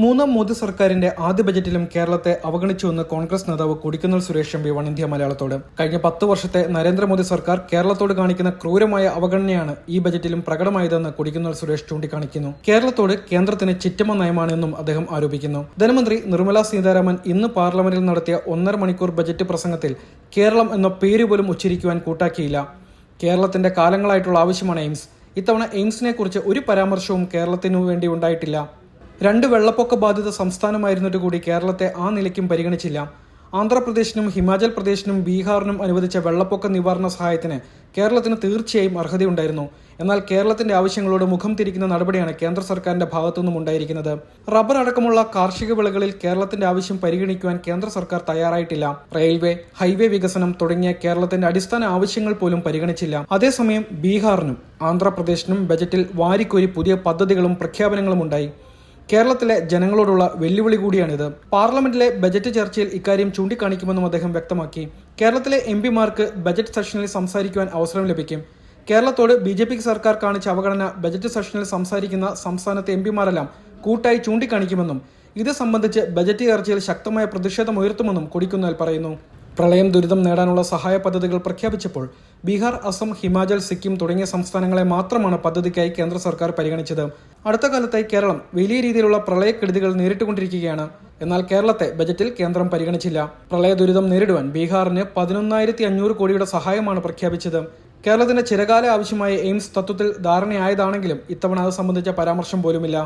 മൂന്നാം മോദി സർക്കാരിന്റെ ആദ്യ ബജറ്റിലും കേരളത്തെ അവഗണിച്ചുവെന്ന് കോൺഗ്രസ് നേതാവ് Kodikunnil Suresh M P one India മലയാളത്തോട്. കഴിഞ്ഞ 10 വർഷത്തെ നരേന്ദ്രമോദി സർക്കാർ കേരളത്തോട് കാണിക്കുന്ന ക്രൂരമായ അവഗണനയാണ് ഈ ബജറ്റിലും പ്രകടമായതെന്ന് കൊടിക്കുന്നിൽ സുരേഷ് ചൂണ്ടിക്കാണിക്കുന്നു. കേരളത്തോട് കേന്ദ്രത്തിന് ചിറ്റമ്മ നയമാണെന്നും അദ്ദേഹം ആരോപിക്കുന്നു. ധനമന്ത്രി നിർമ്മല സീതാരാമൻ ഇന്ന് പാർലമെന്റിൽ നടത്തിയ 1.5 മണിക്കൂർ ബജറ്റ് പ്രസംഗത്തിൽ കേരളം എന്ന പേരുപോലും ഉച്ചരിക്കുവാൻ കൂട്ടാക്കിയില്ല. കേരളത്തിന്റെ കാലങ്ങളായിട്ടുള്ള ആവശ്യമാണ് എയിംസ്. ഇത്തവണ എയിംസിനെ കുറിച്ച് ഒരു പരാമർശവും കേരളത്തിനു വേണ്ടി ഉണ്ടായിട്ടില്ല. 2 വെള്ളപ്പൊക്ക ബാധിത സംസ്ഥാനമായിരുന്നിട്ട് കൂടി കേരളത്തെ ആ നിലയ്ക്കും പരിഗണിച്ചില്ല. ആന്ധ്രാപ്രദേശിനും ഹിമാചൽ പ്രദേശിനും ബീഹാറിനും അനുവദിച്ച വെള്ളപ്പൊക്ക നിവാരണ സഹായത്തിന് കേരളത്തിന് തീർച്ചയായും അർഹതയുണ്ടായിരുന്നു. എന്നാൽ കേരളത്തിന്റെ ആവശ്യങ്ങളോട് മുഖം തിരിക്കുന്ന നടപടിയാണ് കേന്ദ്ര സർക്കാരിന്റെ ഭാഗത്തുനിന്നും ഉണ്ടായിരിക്കുന്നത്. റബ്ബർ അടക്കമുള്ള കാർഷിക വിളകളിൽ കേരളത്തിന്റെ ആവശ്യം പരിഗണിക്കുവാൻ കേന്ദ്ര സർക്കാർ തയ്യാറായിട്ടില്ല. റെയിൽവേ, ഹൈവേ വികസനം തുടങ്ങിയ കേരളത്തിന്റെ അടിസ്ഥാന ആവശ്യങ്ങൾ പോലും പരിഗണിച്ചില്ല. അതേസമയം ബീഹാറിനും ആന്ധ്രാപ്രദേശിനും ബജറ്റിൽ വാരിക്കോരി പുതിയ പദ്ധതികളും പ്രഖ്യാപനങ്ങളും ഉണ്ടായി. കേരളത്തിലെ ജനങ്ങളോടുള്ള വെല്ലുവിളി കൂടിയാണിത്. പാർലമെന്റിലെ ബജറ്റ് ചർച്ചയിൽ ഇക്കാര്യം ചൂണ്ടിക്കാണിക്കുമെന്നും അദ്ദേഹം വ്യക്തമാക്കി. കേരളത്തിലെ എംപിമാർക്ക് ബജറ്റ് സെഷനിൽ സംസാരിക്കുവാൻ അവസരം ലഭിക്കും. കേരളത്തോട് BJP സർക്കാർ കാണിച്ച അവഗണന ബജറ്റ് സെഷനിൽ സംസാരിക്കുന്ന സംസ്ഥാനത്തെ എംപിമാരെല്ലാം കൂട്ടായി ചൂണ്ടിക്കാണിക്കുമെന്നും ഇത് സംബന്ധിച്ച് ബജറ്റ് ചർച്ചയിൽ ശക്തമായ പ്രതിഷേധമുയർത്തുമെന്നും കൊടിക്കുന്നിൽ പറയുന്നു. പ്രളയം ദുരിതം നേടാനുള്ള സഹായ പദ്ധതികൾ പ്രഖ്യാപിച്ചപ്പോൾ ബീഹാർ, അസം, ഹിമാചൽ, സിക്കിം തുടങ്ങിയ സംസ്ഥാനങ്ങളെ മാത്രമാണ് പദ്ധതിക്കായി കേന്ദ്ര സർക്കാർ പരിഗണിച്ചത്. അടുത്ത കാലത്തായി കേരളം വലിയ രീതിയിലുള്ള പ്രളയക്കെടുതികൾ നേരിട്ടുകൊണ്ടിരിക്കുകയാണ്. എന്നാൽ കേരളത്തെ ബജറ്റിൽ കേന്ദ്രം പരിഗണിച്ചില്ല. പ്രളയ ദുരിതം നേരിടുവാൻ ബീഹാറിന് 11,500 കോടിയുടെ സഹായമാണ് പ്രഖ്യാപിച്ചത്. കേരളത്തിന്റെ ചിരകാല ആവശ്യമായ എയിംസ് തത്വത്തിൽ ധാരണയായതാണെങ്കിലും ഇത്തവണ അത് സംബന്ധിച്ച പരാമർശം പോലുമില്ല.